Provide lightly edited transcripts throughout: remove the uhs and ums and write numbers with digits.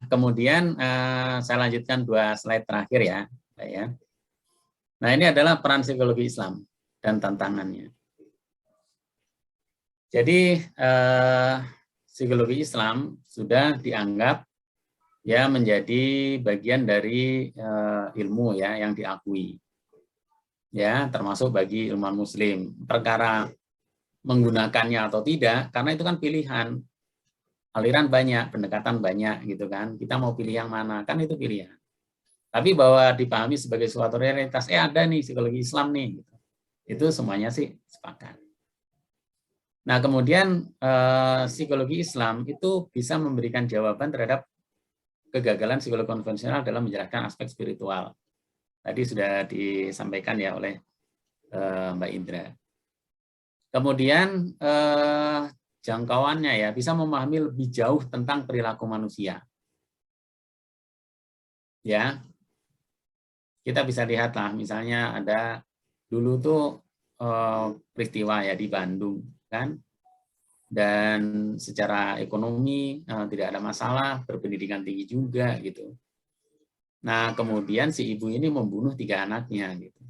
kemudian saya lanjutkan 2 slide terakhir ya, Pak ya. Nah, ini adalah peran psikologi Islam dan tantangannya. Jadi psikologi Islam sudah dianggap ya menjadi bagian dari ilmu ya yang diakui. Ya, termasuk bagi ilmuwan muslim. Perkara menggunakannya atau tidak, karena itu kan pilihan. Aliran banyak, pendekatan banyak gitu kan. Kita mau pilih yang mana, kan itu pilihan. Tapi bahwa dipahami sebagai suatu realitas, ada nih psikologi Islam nih. Gitu. Itu semuanya sih sepakat. Nah, kemudian psikologi Islam itu bisa memberikan jawaban terhadap kegagalan psikologi konvensional dalam menjelaskan aspek spiritual. Tadi sudah disampaikan ya oleh Mbak Indra. Kemudian jangkauannya ya bisa memahami lebih jauh tentang perilaku manusia. Ya, kita bisa lihatlah misalnya ada dulu tuh peristiwa ya di Bandung kan, dan secara ekonomi tidak ada masalah, berpendidikan tinggi juga gitu. Nah kemudian si ibu ini membunuh 3 anaknya gitu.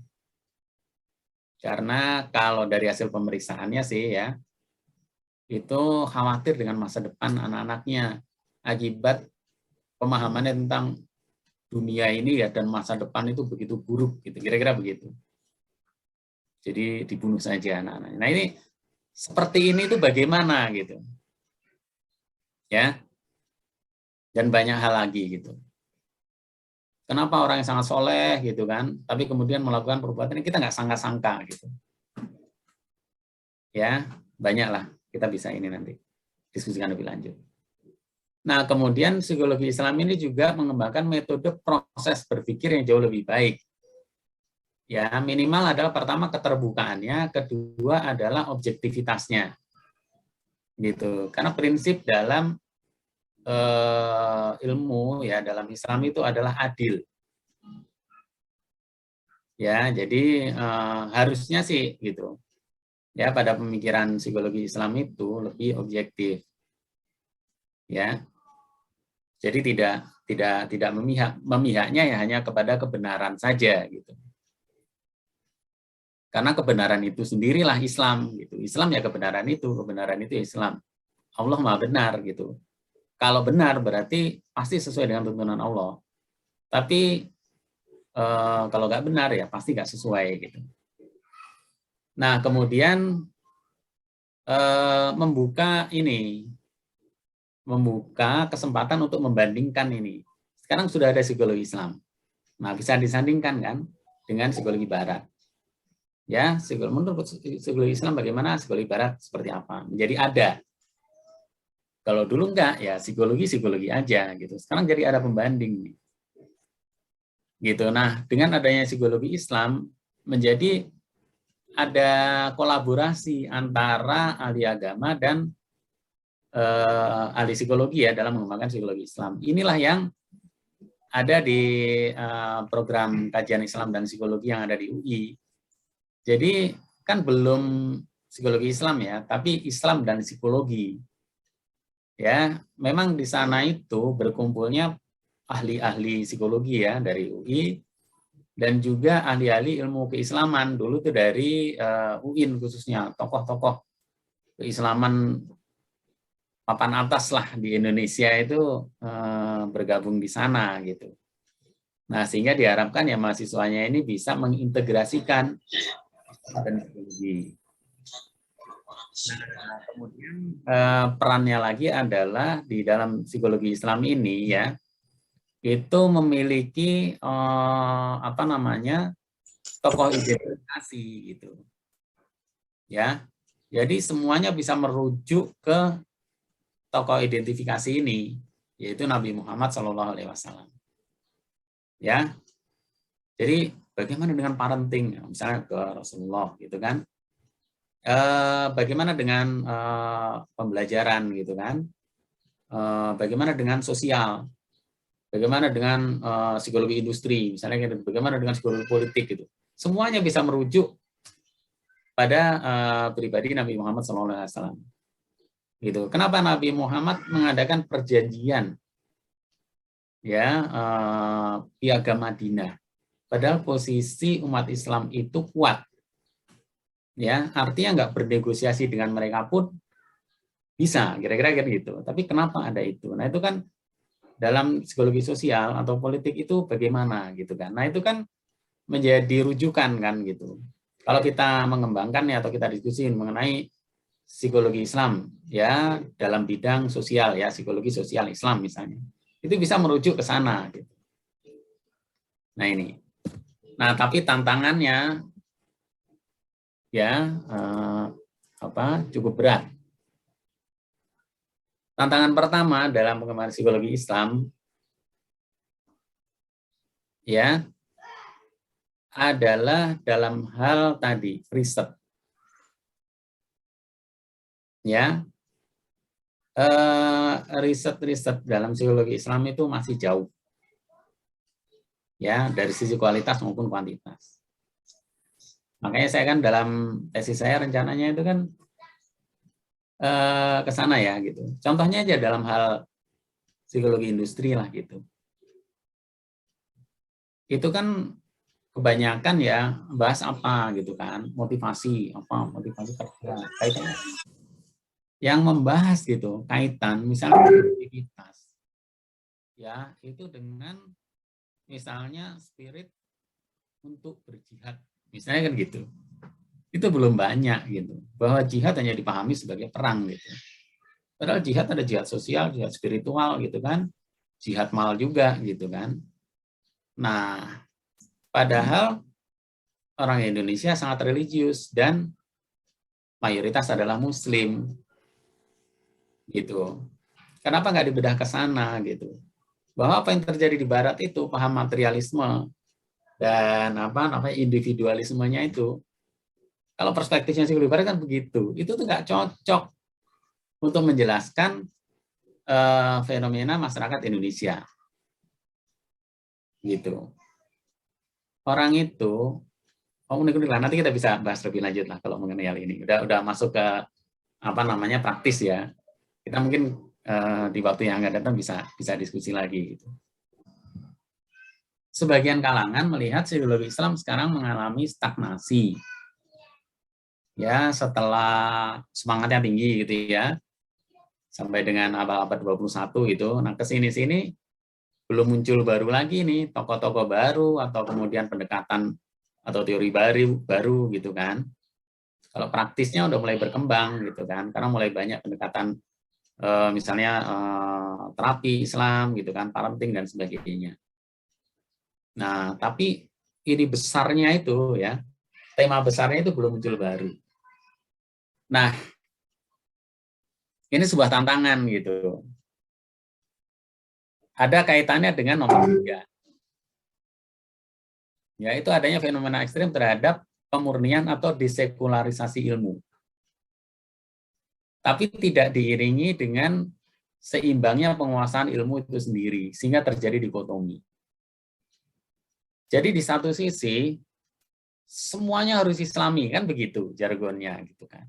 Karena kalau dari hasil pemeriksaannya sih ya, itu khawatir dengan masa depan anak-anaknya akibat pemahamannya tentang dunia ini ya dan masa depan itu begitu buruk gitu, kira-kira begitu. Jadi dibunuh saja anak-anaknya. Nah ini seperti ini itu bagaimana gitu, ya, dan banyak hal lagi gitu. Kenapa orang yang sangat soleh gitu kan, tapi kemudian melakukan perbuatan ini kita nggak sangka-sangka gitu, ya, banyaklah kita bisa ini nanti diskusikan lebih lanjut. Nah, kemudian psikologi Islam ini juga mengembangkan metode proses berpikir yang jauh lebih baik. Ya, minimal adalah pertama keterbukaannya, kedua adalah objektivitasnya. Gitu. Karena prinsip dalam ilmu ya dalam Islam itu adalah adil. Ya, jadi harusnya sih gitu. Ya, pada pemikiran psikologi Islam itu lebih objektif. Ya. Jadi tidak memihaknya ya hanya kepada kebenaran saja gitu. Karena kebenaran itu sendirilah Islam gitu. Islam ya kebenaran itu Islam. Allah Maha benar gitu. Kalau benar berarti pasti sesuai dengan tuntunan Allah. Tapi kalau nggak benar ya pasti nggak sesuai gitu. Nah kemudian membuka kesempatan untuk membandingkan ini. Sekarang sudah ada psikologi Islam. Nah bisa disandingkan kan dengan psikologi Barat. Ya, menurut psikologi Islam bagaimana, psikologi Barat seperti apa? Menjadi ada. Kalau dulu enggak, ya psikologi aja gitu. Sekarang jadi ada pembanding. Gitu. Nah, dengan adanya psikologi Islam menjadi ada kolaborasi antara ahli agama dan ahli psikologi ya dalam mengembangkan psikologi Islam. Inilah yang ada di program kajian Islam dan psikologi yang ada di UI. Jadi kan belum psikologi Islam ya, tapi Islam dan psikologi. Ya, memang di sana itu berkumpulnya ahli-ahli psikologi ya dari UI dan juga ahli-ahli ilmu keislaman dulu tuh dari UIN khususnya tokoh-tokoh keislaman papan atas lah di Indonesia itu bergabung di sana gitu. Nah, sehingga diharapkan ya mahasiswanya ini bisa mengintegrasikan dan psikologi. Nah, kemudian perannya lagi adalah di dalam psikologi Islam ini ya, itu memiliki tokoh identifikasi gitu. Ya. Jadi semuanya bisa merujuk ke tokoh identifikasi ini, yaitu Nabi Muhammad SAW. Ya. Jadi bagaimana dengan parenting, misalnya ke Rasulullah gitu kan? Bagaimana dengan pembelajaran gitu kan? Bagaimana dengan sosial? Bagaimana dengan psikologi industri, misalnya bagaimana dengan psikologi politik gitu. Semuanya bisa merujuk pada pribadi Nabi Muhammad SAW. Gitu. Kenapa Nabi Muhammad mengadakan perjanjian ya Piagam Madinah. Padahal posisi umat Islam itu kuat, ya artinya nggak bernegosiasi dengan mereka pun bisa, kira-kira gitu. Tapi kenapa ada itu? Nah itu kan dalam psikologi sosial atau politik itu bagaimana gitu kan? Nah itu kan menjadi rujukan kan gitu. Kalau kita mengembangkan ya atau kita diskusi mengenai psikologi Islam ya dalam bidang sosial ya psikologi sosial Islam misalnya, itu bisa merujuk ke sana. Gitu. Nah ini. Nah tapi tantangannya ya cukup berat. Tantangan pertama dalam pengembangan psikologi Islam ya adalah dalam hal tadi riset. Ya, riset-riset dalam psikologi Islam itu masih jauh, ya dari sisi kualitas maupun kuantitas. Makanya saya kan dalam tesis saya rencananya itu kan ke sana ya gitu. Contohnya aja dalam hal psikologi industri lah gitu. Itu kan kebanyakan ya bahas apa gitu kan, motivasi kerja, kaitannya. Yang membahas gitu kaitan misalnya aktivitas ya itu dengan misalnya spirit untuk berjihad misalnya kan gitu, itu belum banyak gitu bahwa jihad hanya dipahami sebagai perang gitu, padahal jihad ada jihad sosial, jihad spiritual gitu kan, jihad mal juga gitu kan. Nah padahal orang Indonesia sangat religius dan mayoritas adalah muslim gitu, kenapa nggak dibedah ke sana gitu, bahwa apa yang terjadi di barat itu paham materialisme dan individualismenya itu, kalau perspektifnya psikologi barat kan begitu, itu tuh nggak cocok untuk menjelaskan fenomena masyarakat Indonesia gitu. Orang itu unik-unik lah, nanti kita bisa bahas lebih lanjut lah kalau mengenai hal ini, udah masuk ke praktis ya, kita mungkin di waktu yang akan datang bisa diskusi lagi gitu. Sebagian kalangan melihat psikologi Islam sekarang mengalami stagnasi. Ya, setelah semangatnya tinggi gitu ya. Sampai dengan abad 21 gitu. Nah, kesini-sini belum muncul baru lagi nih, tokoh-tokoh baru atau kemudian pendekatan atau teori baru gitu kan. Kalau praktisnya udah mulai berkembang gitu kan. Karena mulai banyak pendekatan misalnya terapi Islam gitu kan, parenting dan sebagainya. Nah, tapi ini besarnya itu ya, tema besarnya itu belum muncul baru. Nah, ini sebuah tantangan gitu. Ada kaitannya dengan nomor 3. Yaitu adanya fenomena ekstrim terhadap pemurnian atau desekularisasi ilmu. Tapi tidak diiringi dengan seimbangnya penguasaan ilmu itu sendiri, sehingga terjadi dikotomi. Jadi di satu sisi semuanya harus Islami kan begitu jargonnya gitu kan.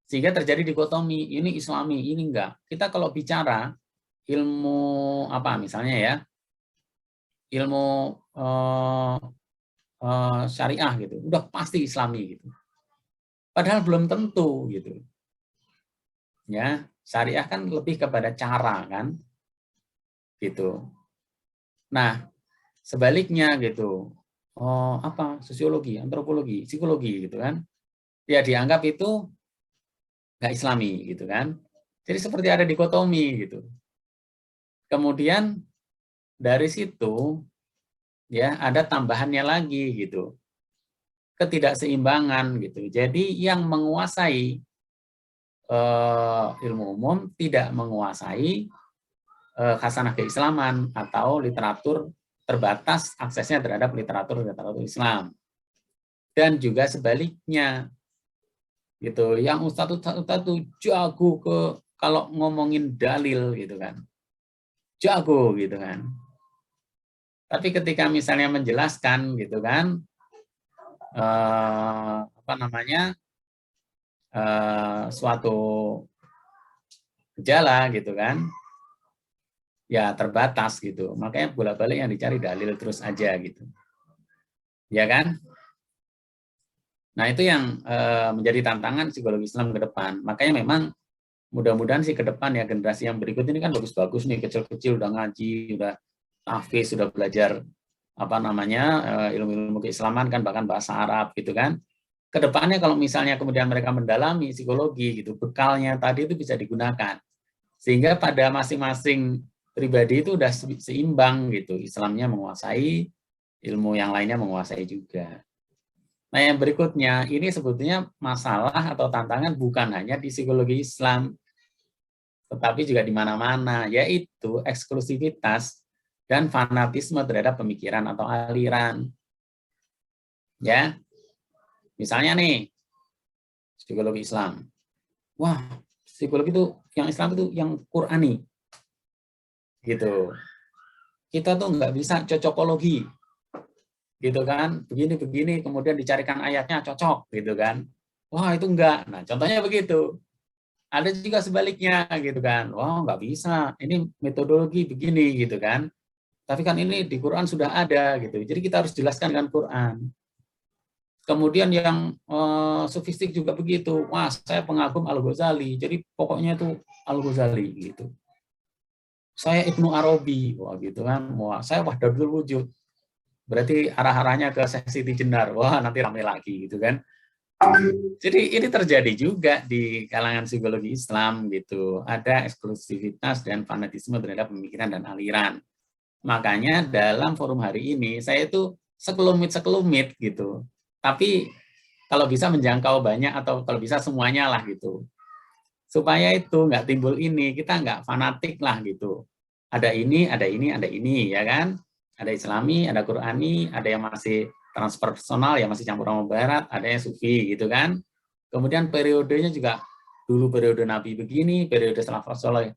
Sehingga terjadi dikotomi, ini Islami, ini enggak. Kita kalau bicara ilmu apa misalnya ya, ilmu syariah gitu, udah pasti Islami gitu. Padahal belum tentu gitu. Ya, syariah kan lebih kepada cara kan, gitu. Nah, sebaliknya gitu, sosiologi, antropologi, psikologi gitu kan, ya dianggap itu nggak Islami gitu kan. Jadi seperti ada dikotomi gitu. Kemudian dari situ ya ada tambahannya lagi gitu, ketidakseimbangan gitu. Jadi yang menguasai ilmu umum tidak menguasai khasanah keislaman atau literatur, terbatas aksesnya terhadap literatur Islam. Dan juga sebaliknya gitu, yang ustadz jago kalau ngomongin dalil gitu kan, jago gitu kan, tapi ketika misalnya menjelaskan gitu kan suatu gejala gitu kan, ya terbatas gitu. Makanya bolak-balik yang dicari dalil terus aja gitu. Ya kan? Nah, itu yang menjadi tantangan psikologi Islam ke depan. Makanya memang mudah-mudahan sih ke depan ya generasi yang berikut ini kan bagus-bagus nih, kecil-kecil udah ngaji, udah tahfiz, sudah belajar apa namanya ilmu-ilmu keislaman kan, bahkan bahasa Arab gitu kan. Kedepannya kalau misalnya kemudian mereka mendalami psikologi gitu, bekalnya tadi itu bisa digunakan sehingga pada masing-masing pribadi itu udah seimbang gitu, Islamnya menguasai, ilmu yang lainnya menguasai juga. Nah, yang berikutnya ini sebetulnya masalah atau tantangan bukan hanya di psikologi Islam, tetapi juga di mana-mana, yaitu eksklusivitas dan fanatisme terhadap pemikiran atau aliran. Ya, misalnya nih, psikologi Islam. Wah, psikologi itu yang Islam itu yang Qurani. Gitu. Kita tuh nggak bisa cocokologi. Gitu kan. Begini-begini kemudian dicarikan ayatnya cocok gitu kan. Wah, itu enggak. Nah, contohnya begitu. Ada juga sebaliknya gitu kan. Wah, nggak bisa. Ini metodologi begini gitu kan. Tapi kan ini di Quran sudah ada gitu. Jadi kita harus jelaskan dengan Quran. Kemudian yang sofistik juga begitu. Wah, saya pengagum Al-Ghazali. Jadi pokoknya itu Al-Ghazali gitu. Saya Ibnu Arabi, wah gitu kan. Wah, saya Wahdatul Wujud. Berarti arah-arahnya ke Siti Jenar. Wah, nanti ramai lagi gitu kan. Jadi ini terjadi juga di kalangan psikologi Islam gitu. Ada eksklusivitas dan fanatisme terhadap pemikiran dan aliran. Makanya dalam forum hari ini saya itu sekelumit gitu. Tapi kalau bisa menjangkau banyak atau kalau bisa semuanya lah gitu. Supaya itu nggak timbul ini, kita nggak fanatik lah gitu. Ada ini, ada ini, ada ini, ya kan? Ada Islami, ada Qurani, ada yang masih transpersonal, yang masih campur sama Barat, ada yang Sufi gitu kan. Kemudian periodenya juga dulu periode Nabi begini, periode setelah Rasulullah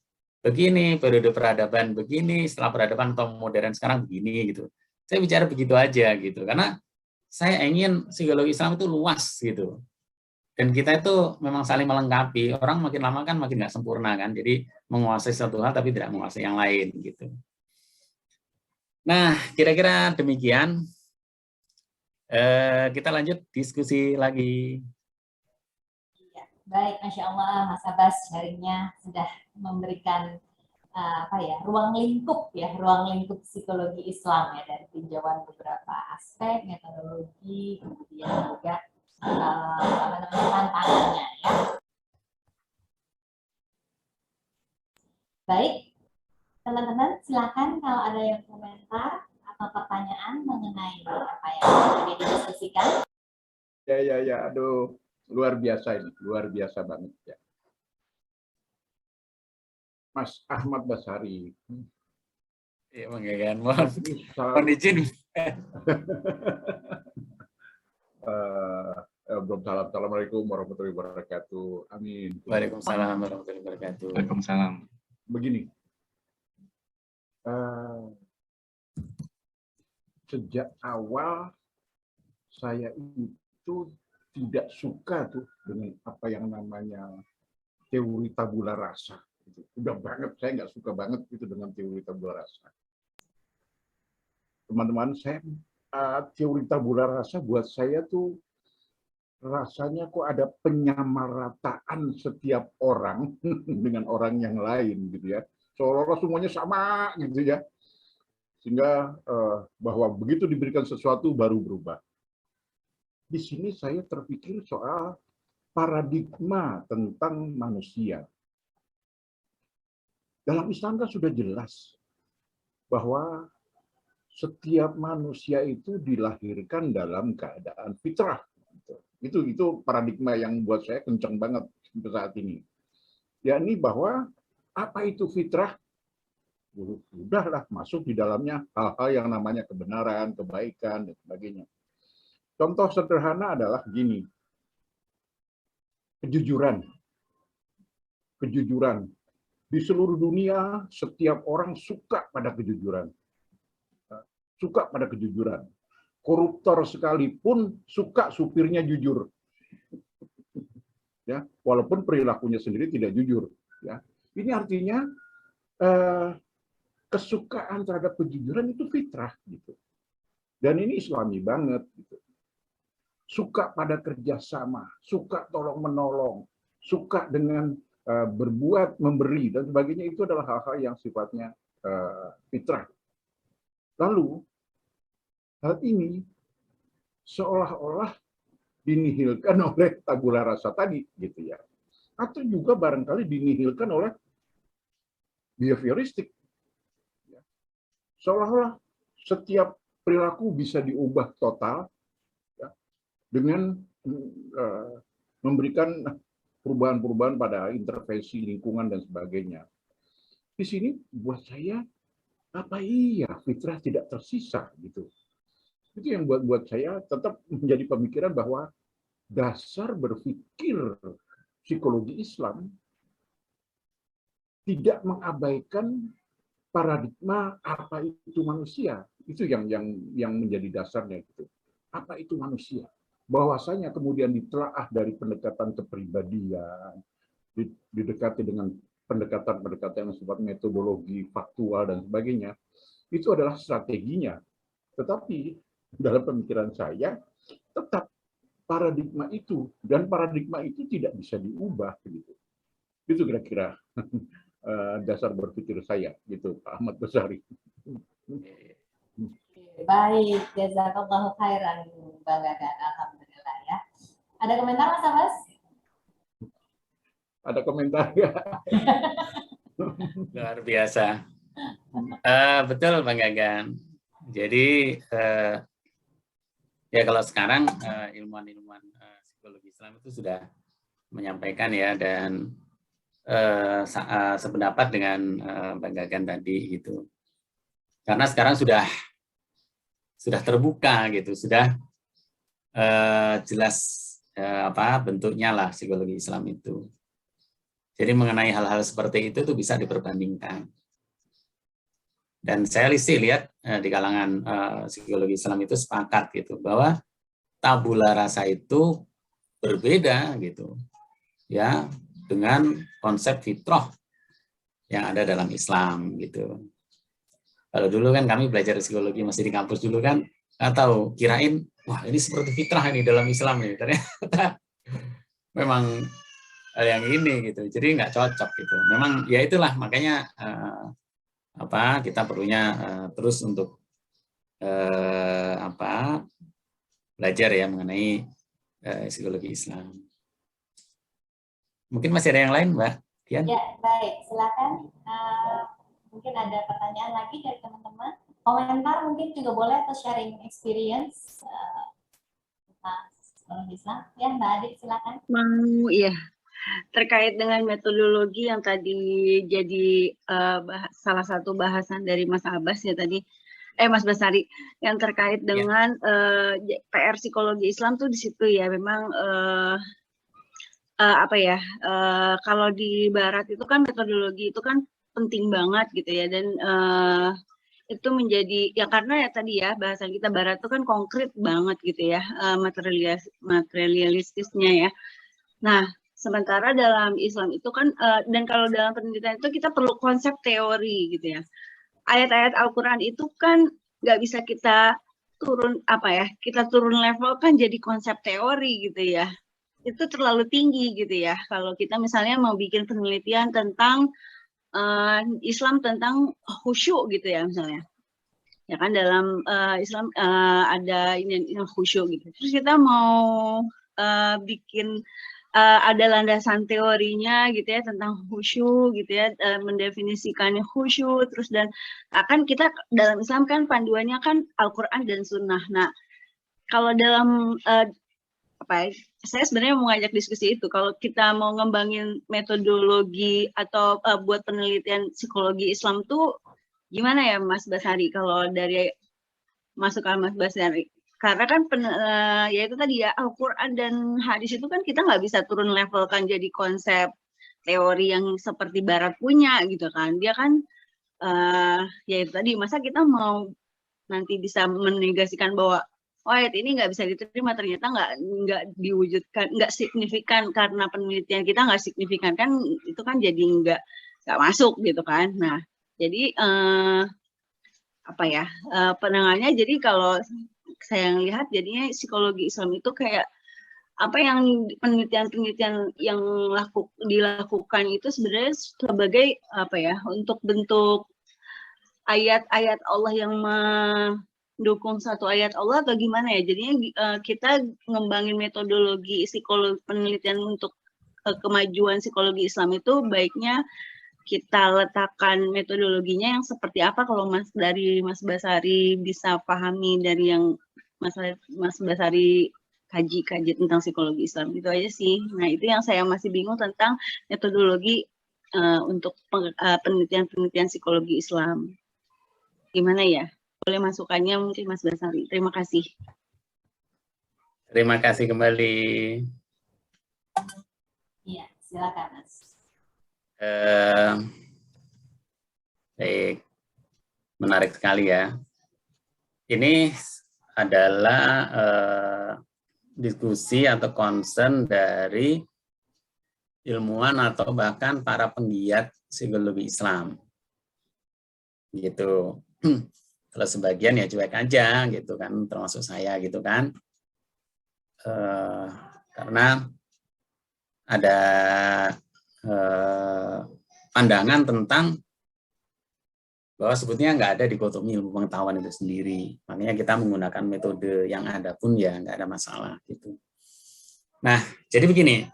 begini, periode peradaban begini, setelah peradaban atau modern sekarang begini gitu. Saya bicara begitu aja gitu, karena saya ingin psikologi Islam itu luas gitu. Dan kita itu memang saling melengkapi. Orang makin lama kan makin nggak sempurna kan, jadi menguasai satu hal tapi tidak menguasai yang lain gitu. Nah, kira-kira demikian. Kita lanjut diskusi lagi. Baik, Masya Allah, Mas Abbas sharingnya sudah memberikan ruang lingkup psikologi Islam ya, dari tinjauan beberapa aspek metodologi, kemudian juga tantangannya ya. Baik, teman-teman silakan kalau ada yang komentar atau pertanyaan mengenai apa yang tadi didiskusikan. Ya, aduh. Luar biasa ini, luar biasa banget ya. Mas Ahmad Basari. Iya, kan. Mohon izin. Assalamualaikum warahmatullahi wabarakatuh. Amin. Waalaikumsalam warahmatullahi wabarakatuh. Waalaikumsalam. Begini, sejak awal saya itu tidak suka tuh dengan apa yang namanya teori tabula rasa. Udah banget, saya nggak suka banget itu dengan teori tabula rasa. Teman-teman, saya teori tabula rasa buat saya tuh rasanya kok ada penyamarataan setiap orang dengan orang yang lain gitu ya. Seolah-olah semuanya sama gitu ya. Sehingga bahwa begitu diberikan sesuatu baru berubah. Di sini saya terpikir soal paradigma tentang manusia. Dalam Islam kan sudah jelas bahwa setiap manusia itu dilahirkan dalam keadaan fitrah. Itu paradigma yang buat saya kencang banget sampai saat ini. Yakni bahwa apa itu fitrah? Udahlah masuk di dalamnya hal-hal yang namanya kebenaran, kebaikan, dan sebagainya. Contoh sederhana adalah gini, kejujuran. Kejujuran. Di seluruh dunia, setiap orang suka pada kejujuran. Suka pada kejujuran. Koruptor sekalipun suka supirnya jujur. Ya, walaupun perilakunya sendiri tidak jujur. Ya. Ini artinya kesukaan terhadap kejujuran itu fitrah gitu. Dan ini Islami banget gitu. Suka pada kerjasama, suka tolong menolong, suka dengan berbuat, memberi dan sebagainya, itu adalah hal-hal yang sifatnya fitrah. Lalu hal ini seolah-olah dinihilkan oleh tabula rasa tadi gitu ya, atau juga barangkali dinihilkan oleh behavioristik. Seolah-olah setiap perilaku bisa diubah total ya, dengan memberikan perubahan-perubahan pada intervensi lingkungan dan sebagainya. Di sini buat saya, apa iya fitrah tidak tersisa gitu. Itu yang buat saya tetap menjadi pemikiran bahwa dasar berpikir psikologi Islam tidak mengabaikan paradigma apa itu manusia. Itu yang menjadi dasarnya gitu. Apa itu manusia? Bahwasanya kemudian ditelaah dari pendekatan kepribadian, didekati dengan pendekatan-pendekatan yang sifat metodologi, faktual dan sebagainya. Itu adalah strateginya. Tetapi dalam pemikiran saya tetap paradigma itu, dan paradigma itu tidak bisa diubah gitu. Itu kira-kira dasar berpikir saya gitu, Pak Ahmad Basari. Baik, jazakallahu khairan Bang Gagan, alhamdulillah ya. Ada komentar Mas Abbas? Ada komentar ya? Luar biasa. Betul Bang Gagan. Jadi ya kalau sekarang ilmuwan-ilmuwan psikologi Islam itu sudah menyampaikan ya, dan sependapat dengan Bang Gagan tadi gitu. Karena sekarang sudah terbuka gitu, sudah jelas bentuknya lah psikologi Islam itu. Jadi mengenai hal-hal seperti itu tuh bisa diperbandingkan. Dan saya lihat di kalangan psikologi Islam itu sepakat gitu bahwa tabula rasa itu berbeda gitu ya dengan konsep fitrah yang ada dalam Islam gitu. Kalau dulu kan kami belajar psikologi masih di kampus dulu kan, nggak tahu, kirain wah ini seperti fitrah ini dalam Islam nih. Ternyata memang hal yang ini gitu. Jadi nggak cocok gitu. Memang ya itulah makanya kita perlunya terus untuk belajar ya mengenai psikologi Islam. Mungkin masih ada yang lain, Mbak Dian? Ya, baik. Silakan. Mungkin ada pertanyaan lagi dari teman-teman. Komentar mungkin juga boleh, atau sharing experience tentang psikologi Islam. Ya, Mbak Adik, silakan. Mau, ya. Terkait dengan metodologi yang tadi jadi salah satu bahasan dari Mas Abbas ya tadi, Mas Basari, yang terkait dengan PR psikologi Islam tuh di situ ya, memang kalau di Barat itu kan metodologi itu kan penting banget gitu ya, dan itu menjadi ya karena ya tadi ya bahasan kita Barat itu kan konkret banget gitu ya, materialistisnya ya. Nah, sementara dalam Islam itu kan, dan kalau dalam penelitian itu kita perlu konsep teori gitu ya. Ayat-ayat Al-Quran itu kan nggak bisa kita turun level kan jadi konsep teori gitu ya. Itu terlalu tinggi gitu ya. Kalau kita misalnya mau bikin penelitian tentang Islam tentang khusyuk gitu ya misalnya. Ya kan dalam Islam ada ini khusyuk gitu. Terus kita mau bikin ada landasan teorinya gitu ya tentang khusyuk gitu ya, mendefinisikannya khusyuk, terus dan akan kita dalam Islam kan panduannya kan Al-Quran dan Sunnah. Nah, kalau dalam saya sebenarnya mau ngajak diskusi itu, kalau kita mau ngembangin metodologi atau buat penelitian psikologi Islam tuh gimana ya Mas Basari, kalau dari masukan Mas Basari? Karena kan ya itu tadi ya, Al-Quran dan hadis itu kan kita nggak bisa turun level kan jadi konsep teori yang seperti Barat punya gitu kan. Dia kan ya itu tadi, masa kita mau nanti bisa menegasikan bahwa ayat ini nggak bisa diterima, ternyata nggak diwujudkan, nggak signifikan karena penelitian kita nggak signifikan kan, itu kan jadi nggak masuk gitu kan. Nah, Jadi apa ya, penanganannya, jadi kalau saya lihat jadinya psikologi Islam itu kayak apa yang penelitian-penelitian yang dilakukan itu sebenarnya sebagai apa ya, untuk bentuk ayat-ayat Allah yang mendukung satu ayat Allah atau gimana ya. Jadinya kita ngembangin metodologi psikologi penelitian untuk kemajuan psikologi Islam itu baiknya kita letakkan metodologinya yang seperti apa. Kalau Mas Basari bisa pahami dari yang Mas Basari kaji tentang psikologi Islam, itu aja sih. Nah, itu yang saya masih bingung tentang metodologi untuk penelitian psikologi Islam. Gimana ya? Boleh masukannya mungkin Mas Basari. Terima kasih. Terima kasih kembali. Iya, silakan Mas. Baik, menarik sekali ya. Ini adalah diskusi atau concern dari ilmuwan atau bahkan para penggiat psikologi Islam. Gitu. Kalau sebagian ya cuek aja gitu kan, termasuk saya gitu kan. Karena ada pandangan tentang bahwa sebetulnya nggak ada dikotomi ilmu pengetahuan itu sendiri. Makanya kita menggunakan metode yang ada pun ya nggak ada masalah gitu. Nah, jadi begini.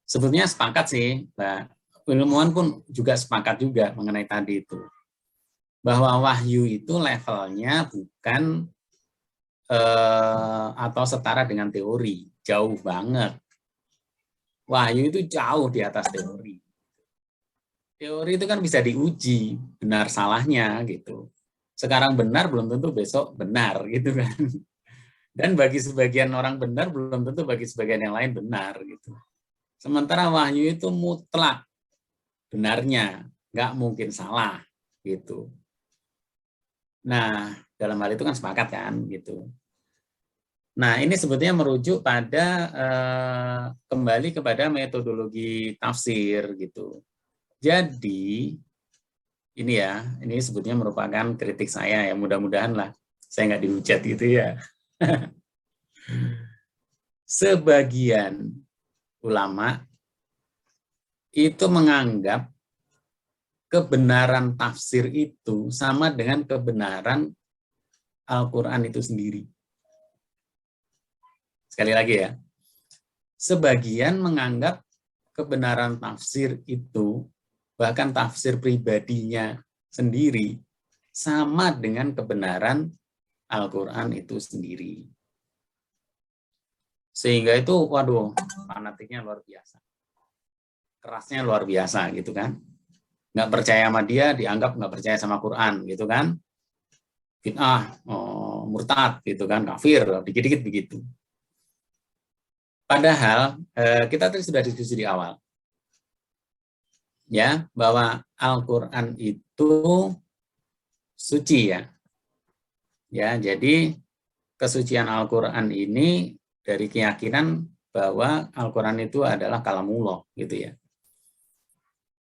Sebetulnya sepakat sih, Mbak. Ilmuwan pun juga sepakat juga mengenai tadi itu. Bahwa wahyu itu levelnya bukan atau setara dengan teori. Jauh banget. Wahyu itu jauh di atas teori. Teori itu kan bisa diuji benar salahnya gitu. Sekarang benar belum tentu besok benar gitu kan. Dan bagi sebagian orang benar belum tentu bagi sebagian yang lain benar gitu. Sementara wahyu itu mutlak benarnya, nggak mungkin salah gitu. Nah, dalam hal itu kan sepakat kan gitu. Nah, ini sebetulnya merujuk pada kembali kepada metodologi tafsir gitu. Jadi ini ya, ini sebetulnya merupakan kritik saya ya, mudah-mudahan lah saya nggak dihujat gitu ya. Sebagian ulama itu menganggap kebenaran tafsir itu sama dengan kebenaran Al-Quran itu sendiri. Sekali lagi ya, sebagian menganggap kebenaran tafsir itu, bahkan tafsir pribadinya sendiri, sama dengan kebenaran Al-Quran itu sendiri. Sehingga itu, waduh, fanatiknya luar biasa. Kerasnya luar biasa gitu kan. Nggak percaya sama dia, dianggap nggak percaya sama Quran gitu kan. Fitnah, murtad gitu kan, kafir, dikit-dikit begitu. Padahal kita tadi sudah diskusi di awal, ya, bahwa Al-Quran itu suci ya. Ya, jadi kesucian Al-Quran ini dari keyakinan bahwa Al-Quran itu adalah kalamullah gitu ya.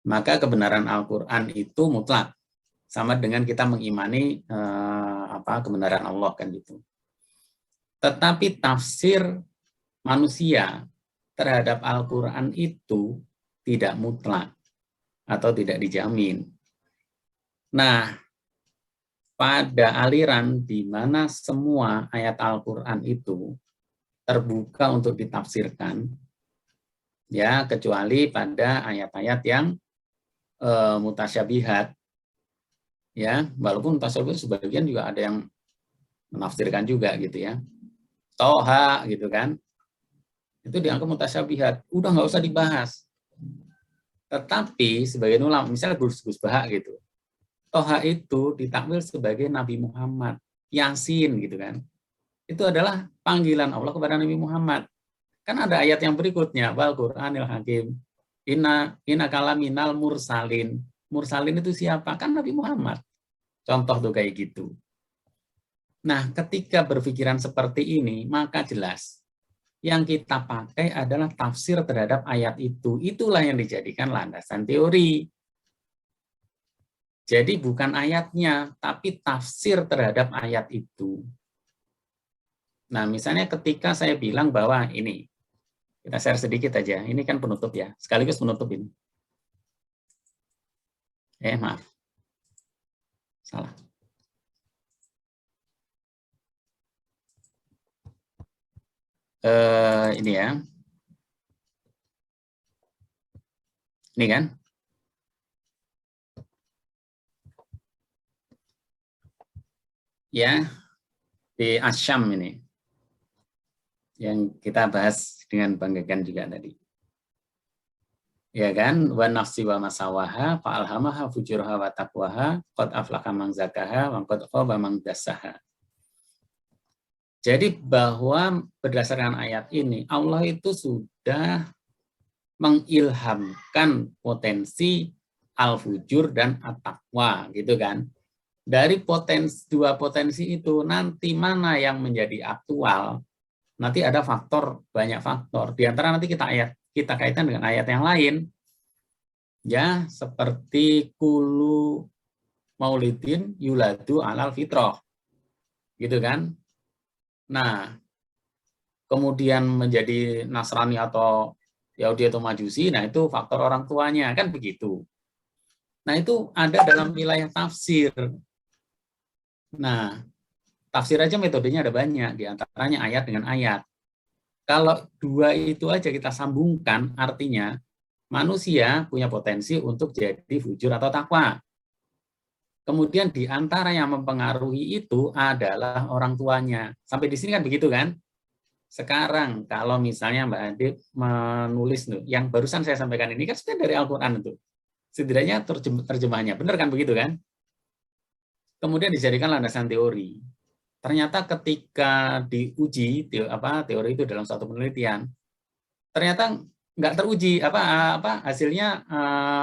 Maka kebenaran Al-Quran itu mutlak, sama dengan kita mengimani kebenaran Allah kan gitu. Tetapi tafsir manusia terhadap Al-Quran itu tidak mutlak atau tidak dijamin. Nah, pada aliran di mana semua ayat Al-Quran itu terbuka untuk ditafsirkan, ya, kecuali pada ayat-ayat yang mutasyabihat, ya, walaupun mutasyabihat sebagian juga ada yang menafsirkan juga gitu ya. Toha gitu kan, itu dianggap mutasyabihat, udah nggak usah dibahas. Tetapi sebagian ulama, misalnya Gus Bahak gitu, Toha itu ditakwil sebagai Nabi Muhammad, Yasin gitu kan. Itu adalah panggilan Allah kepada Nabi Muhammad. Kan ada ayat yang berikutnya, Wal Qur'anil Hakim, Inna kalaminal mursalin. Mursalin itu siapa? Kan Nabi Muhammad. Contoh tuh kayak gitu. Nah, ketika berpikiran seperti ini, maka jelas yang kita pakai adalah tafsir terhadap ayat itu. Itulah yang dijadikan landasan teori. Jadi bukan ayatnya, tapi tafsir terhadap ayat itu. Nah, misalnya ketika saya bilang bahwa ini, kita share sedikit aja, ini kan penutup ya, sekaligus penutup ini. Maaf, salah. Ini ya, ini kan, ya di Asyam ini, yang kita bahas dengan Bang Gagan juga tadi. Ya kan, wa nafsi wa masawaha fa alhamaha fujuraha wa taqwaha qad aflaha man zakaha wa qad khaba man dassaha. Jadi bahwa berdasarkan ayat ini Allah itu sudah mengilhamkan potensi al-fujur dan at-taqwa gitu kan. Dari dua potensi itu nanti mana yang menjadi aktual, nanti ada banyak faktor. Di antara nanti kita kaitkan dengan ayat yang lain, ya seperti kulu maulidin yuladu alal fitrah, gitu kan. Nah, kemudian menjadi Nasrani atau Yahudi atau Majusi, nah itu faktor orang tuanya, kan begitu. Nah itu ada dalam wilayah tafsir. Nah, tafsir aja metodenya ada banyak, di antaranya ayat dengan ayat. Kalau dua itu aja kita sambungkan, artinya manusia punya potensi untuk jadi fujur atau takwa. Kemudian di antara yang mempengaruhi itu adalah orang tuanya. Sampai di sini kan begitu kan? Sekarang kalau misalnya Mbak Ade menulis tuh, yang barusan saya sampaikan ini kan sebenarnya dari Al-Quran itu. Setidaknya terjemahnya, benar kan begitu kan? Kemudian dijadikan landasan teori. Ternyata ketika diuji teori itu dalam suatu penelitian, ternyata nggak teruji hasilnya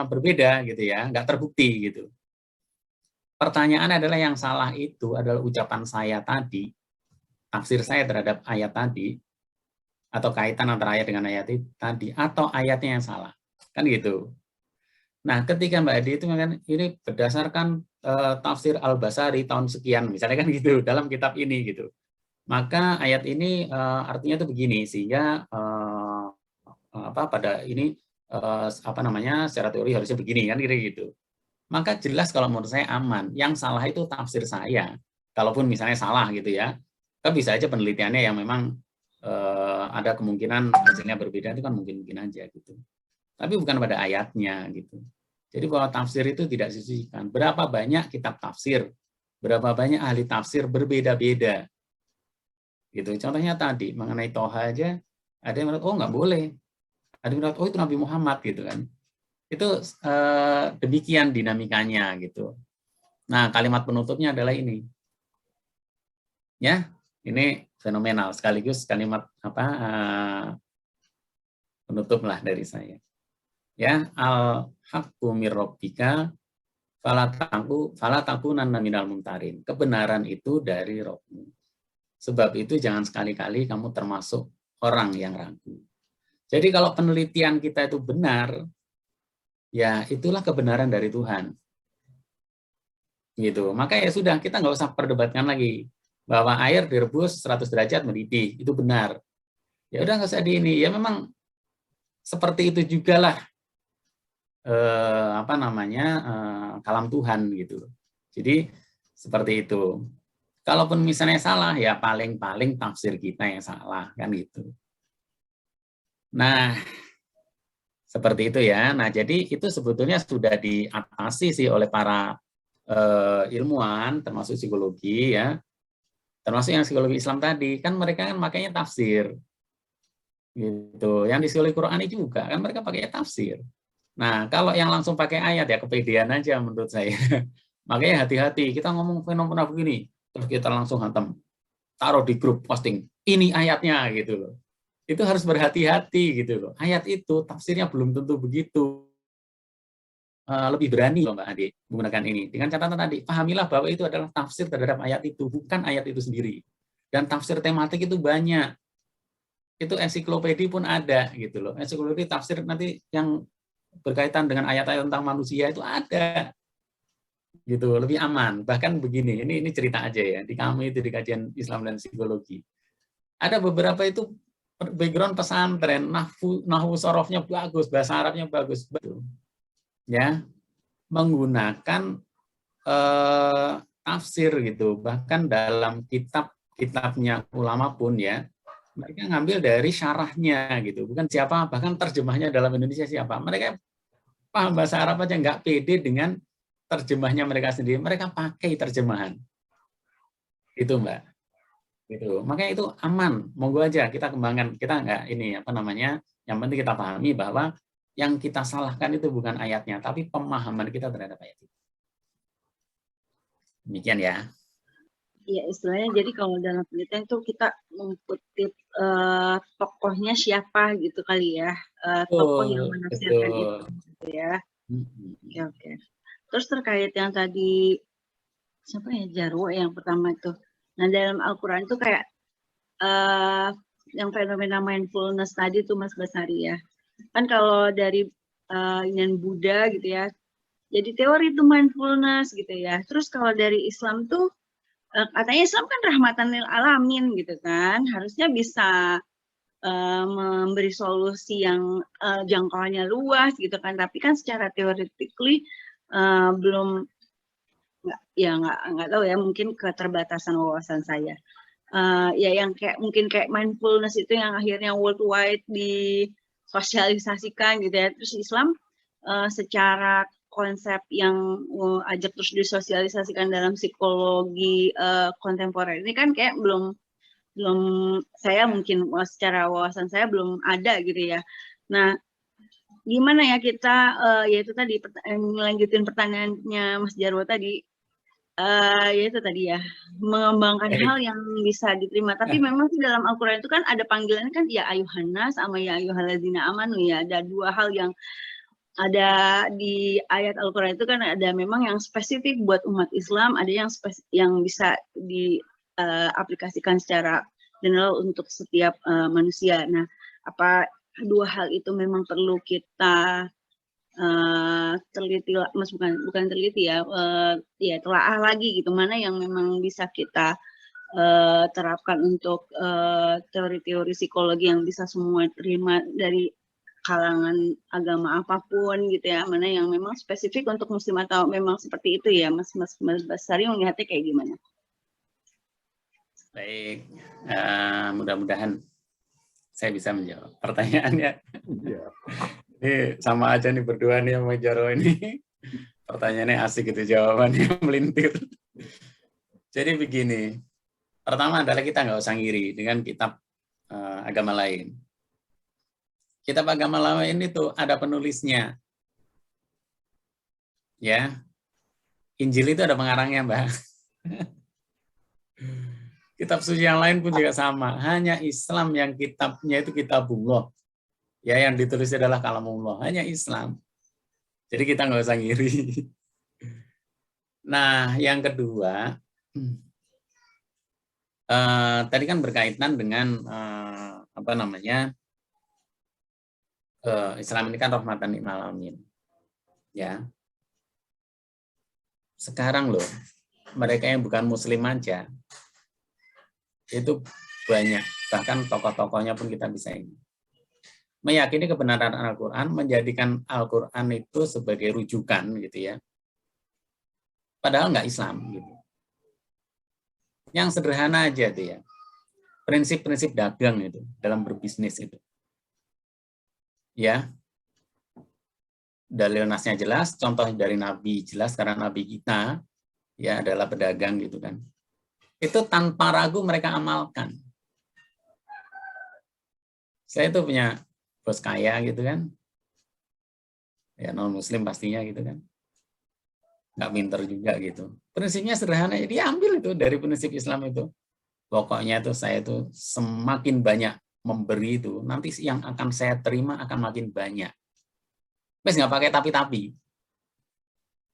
berbeda gitu ya, nggak terbukti gitu. Pertanyaan adalah yang salah itu adalah ucapan saya tadi, tafsir saya terhadap ayat tadi, atau kaitan antara ayat dengan ayat itu tadi, atau ayatnya yang salah, kan gitu. Nah, ketika Mbak Adi itu kan ini berdasarkan tafsir Al-Basari tahun sekian, misalnya kan gitu dalam kitab ini gitu. Maka ayat ini artinya itu begini, sehingga pada ini secara teori harusnya begini kan gitu. Maka jelas kalau menurut saya aman. Yang salah itu tafsir saya. Kalaupun misalnya salah gitu ya, kan bisa aja penelitiannya yang memang ada kemungkinan hasilnya berbeda, itu kan mungkin aja gitu. Tapi bukan pada ayatnya gitu. Jadi bahwa tafsir itu tidak disisihkan. Berapa banyak kitab tafsir, berapa banyak ahli tafsir berbeda-beda. Gitu. Contohnya tadi mengenai Toha aja, ada yang menurut nggak boleh, ada yang menurut itu Nabi Muhammad gitu kan. Itu demikian dinamikanya gitu. Nah, kalimat penutupnya adalah ini. Ya, ini fenomenal sekaligus kalimat penutup lah dari saya. Ya, al-haqqu mir rabbika fala takunanna minal mumtarin. Kebenaran itu dari Rabbmu. Sebab itu jangan sekali-kali kamu termasuk orang yang ragu. Jadi kalau penelitian kita itu benar, ya itulah kebenaran dari Tuhan. Gitu. Maka ya sudah, kita nggak usah perdebatkan lagi bahwa air direbus 100 derajat mendidih, itu benar. Ya udah nggak usah ini. Ya memang seperti itu juga lah kalam Tuhan gitu. Jadi seperti itu. Kalaupun misalnya salah, ya paling-paling tafsir kita yang salah kan gitu. Nah, seperti itu ya. Nah, jadi itu sebetulnya sudah diatasi sih oleh para ilmuwan, termasuk psikologi ya, termasuk yang psikologi Islam tadi. Kan mereka kan makanya tafsir, gitu. Yang di psikologi Qur'ani juga kan mereka pakai tafsir. Nah, kalau yang langsung pakai ayat ya kepedean aja menurut saya. Makanya hati-hati. Kita ngomong fenomena begini, terus kita langsung hantam, taruh di grup posting. Ini ayatnya gitu loh. Itu harus berhati-hati gitu loh. Ayat itu tafsirnya belum tentu begitu. Lebih berani loh Mbak Ade menggunakan ini. Dengan catatan tadi, pahamilah bahwa itu adalah tafsir terhadap ayat itu, bukan ayat itu sendiri. Dan tafsir tematik itu banyak. Itu ensiklopedi pun ada gitu loh. Ensiklopedi tafsir nanti yang berkaitan dengan ayat-ayat tentang manusia itu ada. gitu, lebih aman. Bahkan begini, ini cerita aja ya, di kami itu di kajian Islam dan psikologi, ada beberapa itu background pesantren, nahwu sorofnya bagus, bahasa Arabnya bagus, ya, menggunakan tafsir gitu, bahkan dalam kitabnya ulama pun ya, mereka ngambil dari syarahnya gitu, bukan siapa, bahkan terjemahnya dalam Indonesia siapa, mereka paham bahasa Arab aja nggak pede dengan terjemahnya mereka sendiri, mereka pakai terjemahan, itu Mbak, gitu. Makanya itu aman, monggo aja kita kembangkan, kita nggak ini apa namanya, yang penting kita pahami bahwa yang kita salahkan itu bukan ayatnya, tapi pemahaman kita terhadap ayat itu. Demikian ya. Ya, istilahnya jadi kalau dalam penelitian itu kita mengutip tokohnya siapa gitu kali ya, tokoh yang menafsirkan itu gitu ya. Oke. Terus terkait yang tadi siapa ya, Jarwo yang pertama itu. Nah, dalam Al-Qur'an itu kayak yang fenomena mindfulness tadi tuh Mas Basari ya. Kan kalau dari Inian Buddha gitu ya, jadi teori itu mindfulness gitu ya. Terus kalau dari Islam tuh katanya Islam kan rahmatan lil alamin gitu kan, harusnya bisa memberi solusi yang jangkauannya luas gitu kan, tapi kan secara theoretically belum, nggak tahu ya, mungkin keterbatasan wawasan saya. Ya yang kayak mungkin kayak mindfulness itu yang akhirnya worldwide disosialisasikan gitu ya. Terus Islam secara konsep yang ajak terus disosialisasikan dalam psikologi kontemporer ini kan kayak belum saya mungkin secara wawasan saya belum ada gitu ya. Nah, gimana ya kita yaitu tadi melanjutin pertanyaannya Mas Jarwo tadi, yaitu tadi ya, mengembangkan hal yang bisa diterima. Tapi memang sih dalam Al-Qur'an itu kan ada panggilannya kan ya ayuhannas sama ya ayyuhalladzina amanu ya. Ada dua hal yang ada di ayat Al-Qur'an itu kan, ada memang yang spesifik buat umat Islam, ada yang bisa diaplikasikan secara general untuk setiap manusia. Nah, apa dua hal itu memang perlu kita teliti, Mas, bukan teliti ya, ya telaah lagi gitu, mana yang memang bisa kita terapkan untuk teori-teori psikologi yang bisa semua terima dari kalangan agama apapun gitu ya, mana yang memang spesifik untuk muslim atau memang seperti itu ya, Mas Basari melihatnya kayak gimana? Baik, mudah-mudahan saya bisa menjawab pertanyaannya. Iya. Ini sama aja nih berdua nih sama Jarwo ini. Pertanyaannya asik gitu, jawabannya melintir. Jadi begini, pertama adalah kita nggak usah ngiri dengan kitab agama lain. Kitab agama lain itu ada penulisnya. Ya, Injil itu ada pengarangnya, Mbak. Kitab suci yang lain pun juga sama. Hanya Islam yang kitabnya itu kitabullah. Ya, yang ditulis adalah kalamullah. Hanya Islam. Jadi kita nggak usah ngiri. Nah, yang kedua, tadi kan berkaitan dengan apa namanya, Islam ini kan rahmatan lil alamin. Ya. Sekarang loh, mereka yang bukan Muslim aja itu banyak, bahkan tokoh-tokohnya pun kita bisa ini meyakini kebenaran Al-Quran, menjadikan Al-Quran itu sebagai rujukan gitu ya. Padahal nggak Islam gitu. Yang sederhana aja tuh ya. Prinsip-prinsip dagang itu dalam berbisnis itu. Ya. Dalil nasnya jelas, contoh dari Nabi jelas karena Nabi kita ya adalah pedagang gitu kan. Itu tanpa ragu mereka amalkan. Saya itu punya bos kaya gitu kan, ya non muslim pastinya gitu kan, nggak pinter juga gitu. Prinsipnya sederhana, dia ambil itu dari prinsip Islam itu. Pokoknya itu saya itu semakin banyak memberi itu, nanti yang akan saya terima akan makin banyak. Mas nggak pakai tapi-tapi,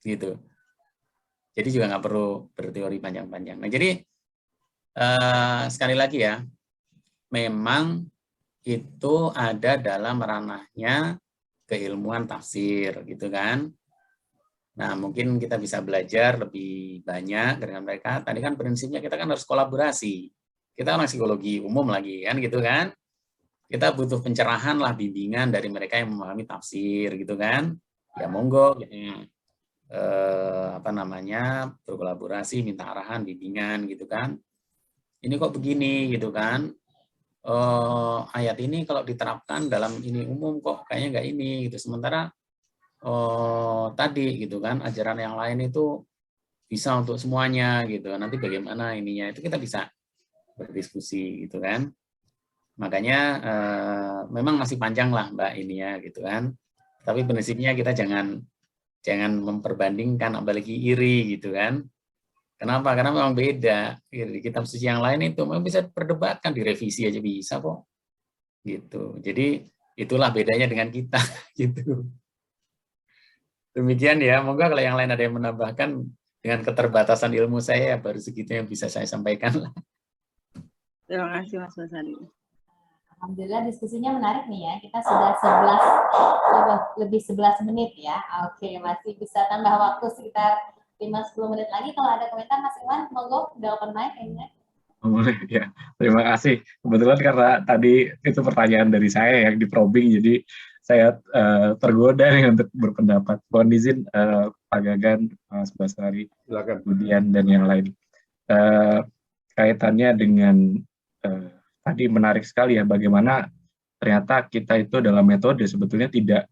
gitu. Jadi juga nggak perlu berteori panjang-panjang. Nah jadi sekali lagi ya, memang itu ada dalam ranahnya keilmuan tafsir gitu kan. Nah, mungkin kita bisa belajar lebih banyak dengan mereka. Tadi kan prinsipnya kita kan harus kolaborasi. Kita orang psikologi umum lagi kan gitu kan. Kita butuh pencerahan lah, bimbingan dari mereka yang memahami tafsir gitu kan. Ya monggo gitu. Berkolaborasi, minta arahan, bimbingan gitu kan. Ini kok begini gitu kan. Ayat ini kalau diterapkan dalam ini umum kok kayaknya nggak ini gitu. Sementara tadi gitu kan, ajaran yang lain itu bisa untuk semuanya gitu. Nanti bagaimana ininya itu kita bisa berdiskusi gitu kan. Makanya memang masih panjang lah Mbak ini ya gitu kan. Tapi prinsipnya kita jangan memperbandingkan apalagi iri gitu kan. Kenapa? Karena memang beda. Di kitab suci yang lain itu memang bisa diperdebatkan, direvisi aja bisa kok. Gitu. Jadi itulah bedanya dengan kita gitu. Demikian ya, moga kalau yang lain ada yang menambahkan, dengan keterbatasan ilmu saya baru segitu yang bisa saya sampaikan. Terima kasih Mas Basari. Alhamdulillah diskusinya menarik nih ya. Kita sudah 11 menit ya. Oke, masih bisa tambah waktu sekitar 5-10 menit lagi. Kalau ada komentar Mas Iwan, monggo udah open mic kayaknya. Boleh ya, terima kasih. Kebetulan karena tadi itu pertanyaan dari saya yang di probing, jadi saya tergoda nih untuk berpendapat. Mohon izin Pak Gagan, Mas Basari, Silakan. kemudian dan yang lain. Kaitannya dengan tadi menarik sekali ya, bagaimana ternyata kita itu dalam metode sebetulnya tidak,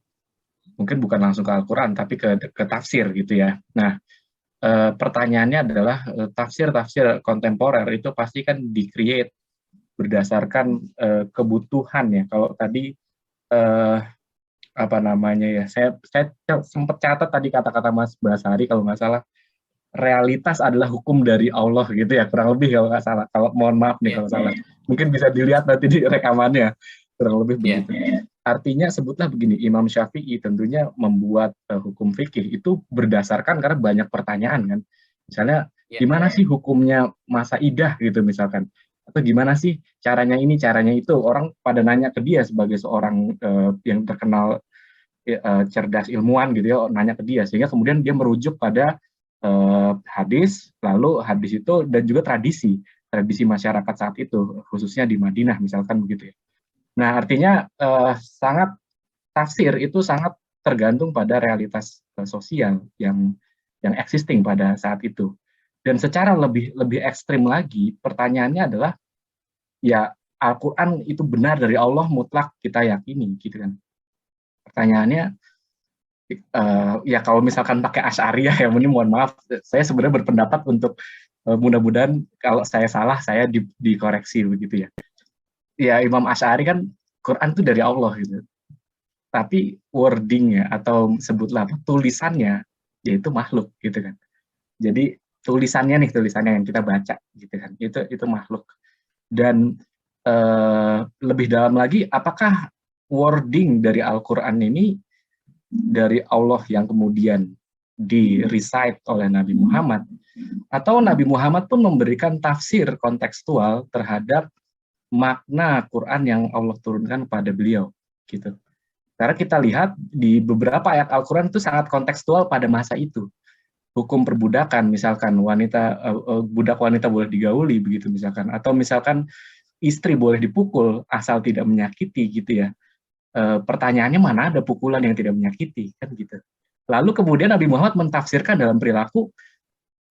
mungkin bukan langsung ke Al-Quran, tapi ke tafsir gitu ya. Nah, pertanyaannya adalah tafsir-tafsir kontemporer itu pasti kan di-create berdasarkan kebutuhan ya. Kalau tadi saya sempat catat tadi kata-kata Mas Basari kalau nggak salah, realitas adalah hukum dari Allah gitu ya, kurang lebih kalau nggak salah. Kalau mohon maaf nih kalau salah, mungkin bisa dilihat nanti di rekamannya, kurang lebih begitu. Artinya sebutlah begini, Imam Syafi'i tentunya membuat hukum fikih itu berdasarkan karena banyak pertanyaan kan. Misalnya gimana sih hukumnya masa idah gitu misalkan, atau gimana sih caranya ini caranya itu, orang pada nanya ke dia sebagai seorang yang terkenal cerdas ilmuwan gitu ya, nanya ke dia sehingga kemudian dia merujuk pada hadis, lalu hadis itu dan juga tradisi masyarakat saat itu khususnya di Madinah misalkan begitu ya. Nah, artinya tafsir itu sangat tergantung pada realitas sosial yang existing pada saat itu. Dan secara lebih ekstrim lagi, pertanyaannya adalah, ya Al-Quran itu benar dari Allah mutlak kita yakini, gitu kan. Pertanyaannya, ya kalau misalkan pakai Asy'ariyah ya, ini mohon maaf, saya sebenarnya berpendapat untuk mudah-mudahan kalau saya salah, saya dikoreksi begitu ya. Ya Imam Asy'ari kan Quran itu dari Allah gitu. Tapi wordingnya atau sebutlah tulisannya yaitu makhluk gitu kan. Jadi tulisannya yang kita baca gitu kan. Itu makhluk. Dan lebih dalam lagi, apakah wording dari Al-Qur'an ini dari Allah yang kemudian di-recite oleh Nabi Muhammad, atau Nabi Muhammad pun memberikan tafsir kontekstual terhadap makna Quran yang Allah turunkan kepada beliau, gitu. Karena kita lihat di beberapa ayat Al-Quran itu sangat kontekstual pada masa itu. Hukum perbudakan, misalkan budak wanita boleh digauli, begitu misalkan, atau misalkan istri boleh dipukul asal tidak menyakiti, gitu ya. Pertanyaannya mana ada pukulan yang tidak menyakiti, kan gitu. Lalu kemudian Nabi Muhammad mentafsirkan dalam perilaku,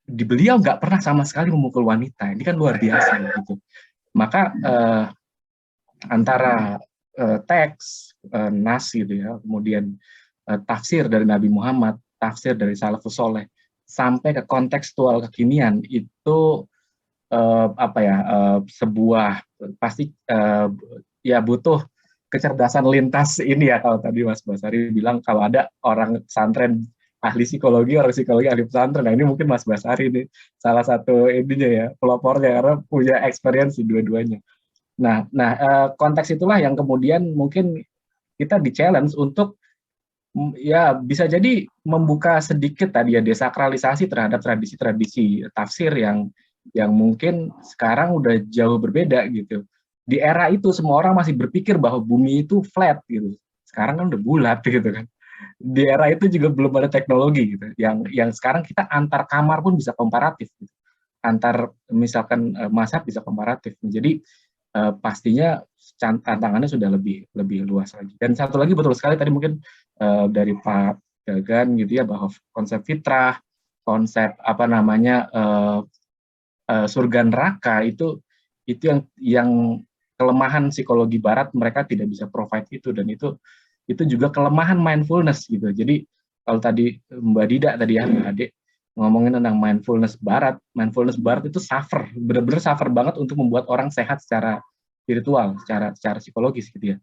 di beliau nggak pernah sama sekali memukul wanita. Ini kan luar biasa, gitu. Maka antara teks nas gitu ya, kemudian tafsir dari Nabi Muhammad, tafsir dari salafus soleh, sampai ke kontekstual kekinian itu sebuah pasti ya butuh kecerdasan lintas ini ya, kalau tadi Mas Basari bilang kalau ada orang pesantren ahli psikologi, orang psikologi ahli pesantren. Nah ini mungkin Mas Basari ini salah satu ininya ya, pelopornya karena punya experience di dua-duanya. Nah, konteks itulah yang kemudian mungkin kita di-challenge untuk ya bisa jadi membuka sedikit tadi ya desakralisasi terhadap tradisi-tradisi tafsir yang mungkin sekarang udah jauh berbeda gitu. Di era itu semua orang masih berpikir bahwa bumi itu flat gitu. Sekarang kan udah bulat gitu kan. Di era itu juga belum ada teknologi gitu. Yang sekarang kita antar kamar pun bisa komparatif. Gitu. Antar misalkan mazhab bisa komparatif. Jadi pastinya tantangannya sudah lebih luas lagi. Dan satu lagi betul sekali tadi mungkin dari Pak Gagan gitu ya, bahwa konsep fitrah, konsep apa namanya surga neraka itu yang kelemahan psikologi barat, mereka tidak bisa provide itu, dan itu juga kelemahan mindfulness gitu. Jadi kalau tadi Mbak Dida tadi ya, Mbak Ade ngomongin tentang mindfulness barat itu suffer, benar-benar suffer banget untuk membuat orang sehat secara spiritual, secara psikologis gitu ya.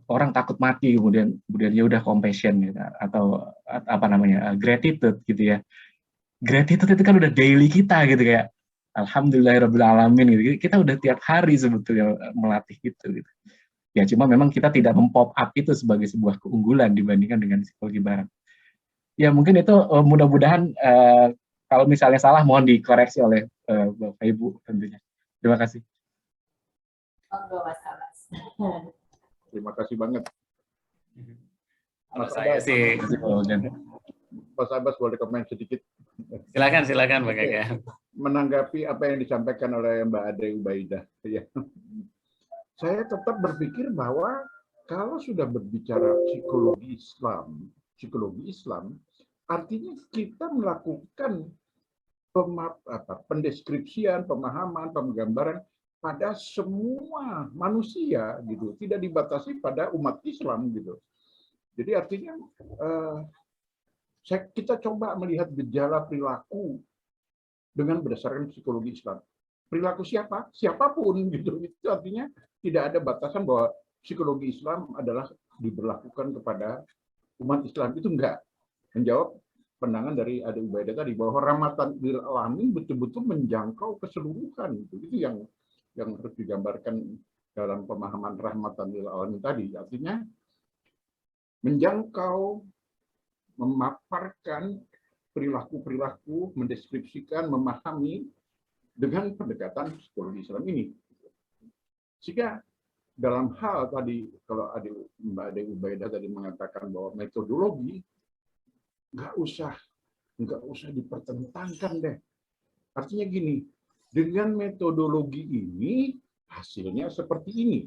Orang takut mati, kemudian ya udah compassion gitu, atau apa namanya gratitude gitu ya. Gratitude itu kan udah daily kita gitu, kayak alhamdulillahirabbil alamin gitu. Kita udah tiap hari sebetulnya melatih gitu. Ya cuma memang kita tidak mempop up itu sebagai sebuah keunggulan dibandingkan dengan psikologi barat. Ya mungkin itu mudah-mudahan kalau misalnya salah mohon dikoreksi oleh Bapak Ibu tentunya. Terima kasih. Terima kasih banget. Kalau saya sih, Mas Abbas boleh komen sedikit. Silakan Pak Gagan. Menanggapi apa yang disampaikan oleh Mbak Ade Ubaidah. Ya. Saya tetap berpikir bahwa kalau sudah berbicara psikologi Islam, artinya kita melakukan pendeskripsian, pemahaman, penggambaran pada semua manusia gitu, tidak dibatasi pada umat Islam gitu. Jadi artinya kita coba melihat gejala perilaku dengan berdasarkan psikologi Islam. Perilaku siapa? Siapapun gitu. Itu artinya tidak ada batasan bahwa psikologi Islam adalah diberlakukan kepada umat Islam. Itu enggak. Menjawab pandangan dari Ade Ubaidah tadi bahwa rahmatan lil alamin betul-betul menjangkau keseluruhan. Itu yang harus digambarkan dalam pemahaman rahmatan lil alamin tadi. Artinya menjangkau, memaparkan perilaku-perilaku, mendeskripsikan, memahami dengan pendekatan psikologi Islam ini. Sehingga dalam hal tadi, kalau Mbak Ade Ubaidah tadi mengatakan bahwa metodologi nggak usah dipertentangkan deh. Artinya gini, dengan metodologi ini hasilnya seperti ini.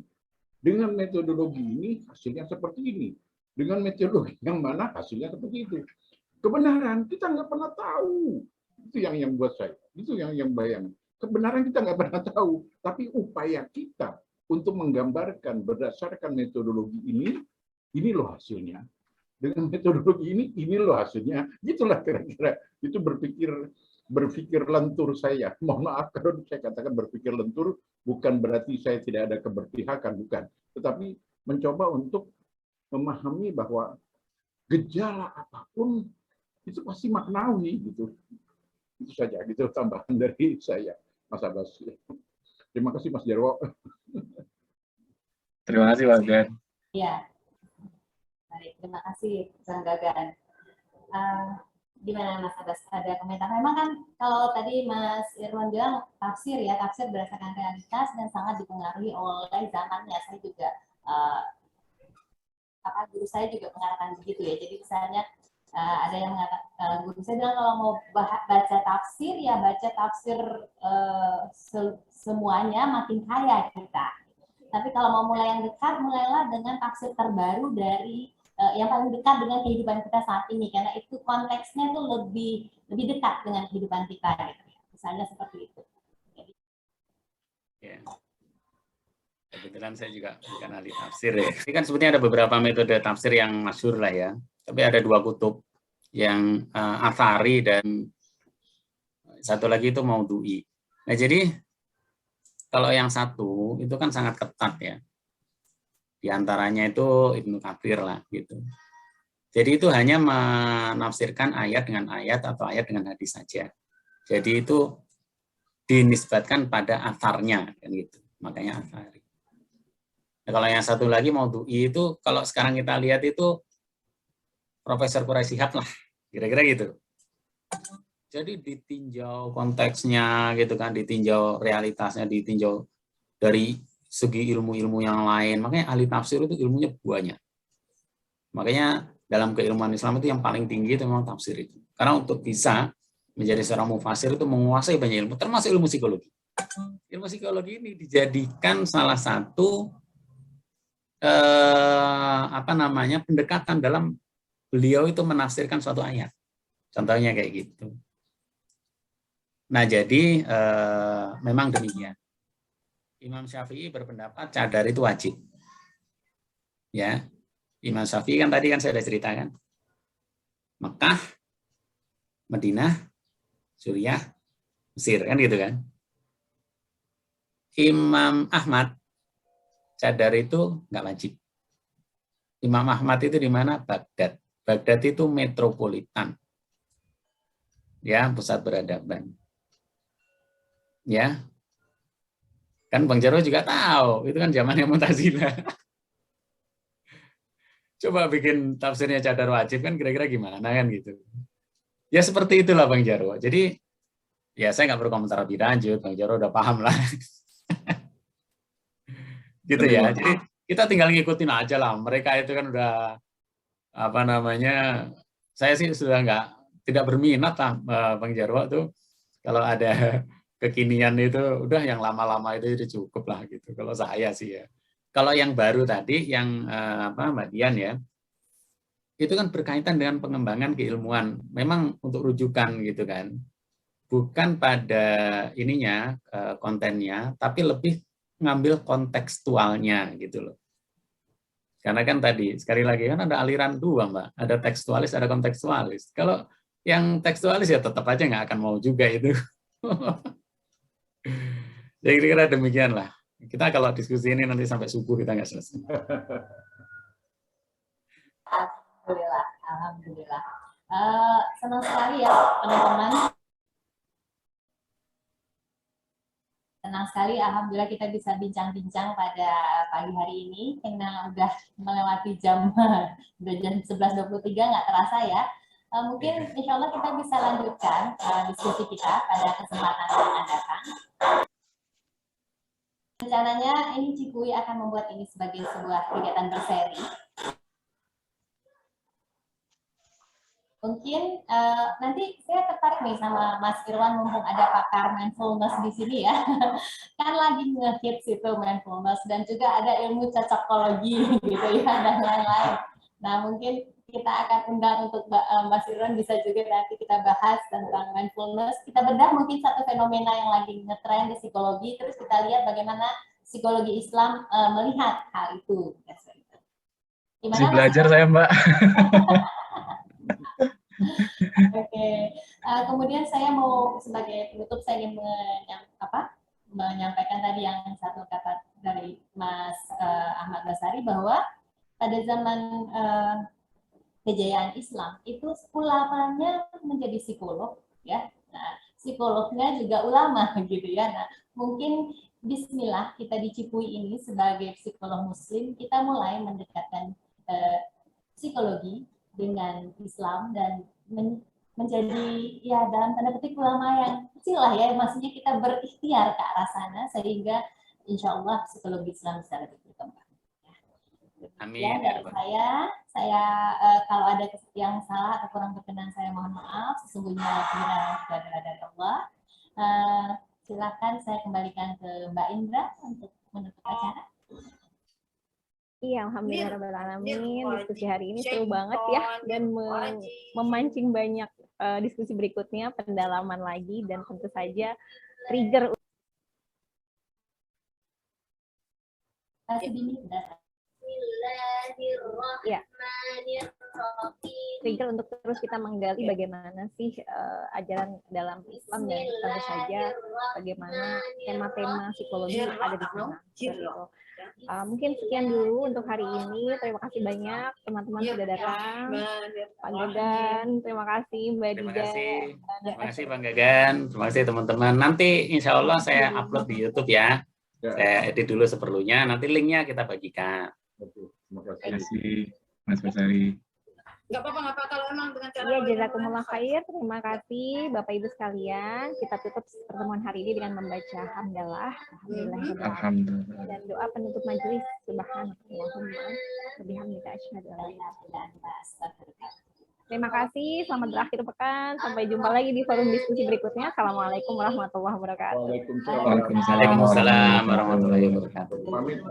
Dengan metodologi ini hasilnya seperti ini. Dengan metodologi yang mana hasilnya seperti itu. Kebenaran kita nggak pernah tahu. Itu yang buat saya. Itu yang bayang. Kebenaran kita nggak pernah tahu. Tapi upaya kita untuk menggambarkan berdasarkan metodologi ini loh hasilnya. Dengan metodologi ini loh hasilnya. Itulah kira-kira. Itu berpikir lentur saya. Mohon maaf kalau saya katakan berpikir lentur, bukan berarti saya tidak ada keberpihakan, bukan. Tetapi mencoba untuk memahami bahwa gejala apapun itu pasti maknawi gitu. Itu saja, gitu tambahan dari saya, Mas Abbas. Terima kasih Mas Jarwo. Terima kasih Pak Gagan. Ya, baik, terima kasih Bang Gagan. Gimana Mas Abbas, ada komentar? Memang kan kalau tadi Mas Irwan bilang tafsir berdasarkan realitas dan sangat dipengaruhi oleh zamannya. Saya juga guru saya juga mengatakan begitu ya. Jadi misalnya ada yang mengatakan, guru saya bilang kalau mau baca tafsir ya baca tafsir semuanya, makin kaya kita. Tapi kalau mau mulai yang dekat, mulailah dengan tafsir terbaru dari yang paling dekat dengan kehidupan kita saat ini, karena itu konteksnya tuh lebih dekat dengan kehidupan kita, gitu. Misalnya seperti itu. Jadi, ya. Kebetulan saya juga bukan ahli tafsir ya. Ini kan sebetulnya ada beberapa metode tafsir yang masyhur lah ya. Tapi ada dua kutub, yang Athari dan satu lagi itu Maudhu'i. Nah jadi kalau yang satu itu kan sangat ketat ya. Di antaranya itu Ibnu Katsir lah gitu. Jadi itu hanya menafsirkan ayat dengan ayat atau ayat dengan hadis saja. Jadi itu dinisbatkan pada atharnya kan gitu. Makanya Athari. Nah, kalau yang satu lagi Maudhu'i itu kalau sekarang kita lihat itu Profesor Quraish Shihab lah, kira-kira gitu. Jadi ditinjau konteksnya gitu kan, ditinjau realitasnya, ditinjau dari segi ilmu-ilmu yang lain. Makanya ahli tafsir itu ilmunya banyak. Makanya dalam keilmuan Islam itu yang paling tinggi itu memang tafsir itu. Karena untuk bisa menjadi seorang mufasir itu menguasai banyak ilmu, termasuk ilmu psikologi. Ilmu psikologi ini dijadikan salah satu pendekatan dalam beliau itu menafsirkan suatu ayat. Contohnya kayak gitu. Nah, jadi memang demikian. Imam Syafi'i berpendapat cadar itu wajib. Ya. Imam Syafi'i kan tadi kan saya sudah ceritakan. Mekah, Madinah, Suriah, Mesir, kan gitu kan. Imam Ahmad, cadar itu nggak wajib. Imam Ahmad itu di mana? Baghdad. Baghdad itu metropolitan. Ya, pusat peradaban. Ya. Kan Bang Jarwo juga tahu, itu kan zamannya Mu'tazilah. Coba bikin tafsirnya cadar wajib kan kira-kira gimana kan gitu. Ya seperti itulah Bang Jarwo. Jadi ya saya nggak perlu komentar lebih lanjut, Bang Jarwo udah paham lah. Gitu ya. Jadi kita tinggal ngikutin aja lah. Mereka itu kan udah saya sih sudah tidak berminat lah Bang Jarwo tuh kalau ada kekinian itu udah yang lama-lama itu cukup lah gitu. Kalau saya sih ya. Kalau yang baru tadi, yang Mbak Dian ya, itu kan berkaitan dengan pengembangan keilmuan. Memang untuk rujukan gitu kan. Bukan pada ininya, kontennya, tapi lebih ngambil kontekstualnya gitu loh. Karena kan tadi, sekali lagi kan ada aliran dua Mbak. Ada tekstualis, ada kontekstualis. Kalau yang tekstualis ya tetap aja nggak akan mau juga itu. Jadi kira-kira demikian lah. Kita kalau diskusi ini nanti sampai subuh kita nggak selesai. Alhamdulillah, alhamdulillah. Senang sekali ya teman-teman. Senang sekali, alhamdulillah kita bisa bincang-bincang pada pagi hari ini karena udah melewati jam 11.23 nggak terasa ya. Mungkin insya Allah kita bisa lanjutkan diskusi kita pada kesempatan yang akan datang. Rencananya ini Cikui akan membuat ini sebagai sebuah kegiatan berseri. Mungkin nanti saya tertarik nih sama Mas Irwan mumpung ada pakar mindfulness di sini ya. Kan lagi nge-hits itu mindfulness dan juga ada ilmu cocokologi gitu ya dan lain-lain. Nah mungkin kita akan undang untuk Mas Irwan bisa juga nanti kita bahas tentang mindfulness. Kita bedah mungkin satu fenomena yang lagi ngetren di psikologi, terus kita lihat bagaimana psikologi Islam melihat hal itu. Gimana, masih belajar saya Mbak. Oke. Kemudian saya mau sebagai penutup saya ingin menyampaikan tadi yang satu kata dari Mas Ahmad Basari bahwa pada zaman kejayaan Islam itu ulamanya menjadi psikolog ya. Nah, psikolognya juga ulama gitu ya. Nah, mungkin bismillah kita di Cikui ini sebagai psikolog muslim kita mulai mendekatkan psikologi dengan Islam dan menjadi ya dalam tanda petik ulama yang kecil lah ya, maksudnya kita berikhtiar ke arah sana sehingga insya Allah psikologi Islam bisa lebih berkembang. Amin. Ya, dari saya kalau ada yang salah atau kurang berkenan saya mohon maaf, sesungguhnya itu adalah dari Allah. Silakan saya kembalikan ke Mbak Indra untuk menutup acara. Iya, alhamdulillahirrahmanirrahim. Diskusi hari ini seru banget ya dan memancing banyak diskusi berikutnya, pendalaman lagi dan tentu saja trigger. Ya. Trigger untuk terus kita menggali bagaimana sih ajaran dalam Islam dan tentu saja bagaimana tema-tema psikologi yang ada di sana. Mungkin sekian dulu untuk hari ini. Terima kasih banyak teman-teman sudah datang. Pak Gagan, terima kasih Mbak Dida. Terima kasih Bang Gagan. Terima kasih teman-teman. Nanti insya Allah saya upload di YouTube ya. Saya edit dulu seperlunya. Nanti linknya kita bagikan. Terima kasih Mas Basari. Nggak apa-apa kalau emang dengan cara. Iya, jazakumullah khair. Terima kasih Bapak Ibu sekalian. Kita tutup pertemuan hari ini dengan membaca hamdalah. Alhamdulillah. Dan doa penutup majelis. Subhanallahumma wa bihamdika asyhadu an la ilaha illa anta astaghfiruka. Terima kasih. Selamat berakhir pekan. Sampai jumpa lagi di forum diskusi berikutnya. Assalamualaikum warahmatullahi wabarakatuh. Waalaikumsalam. Waalaikumsalam warahmatullahi wabarakatuh. Pamit.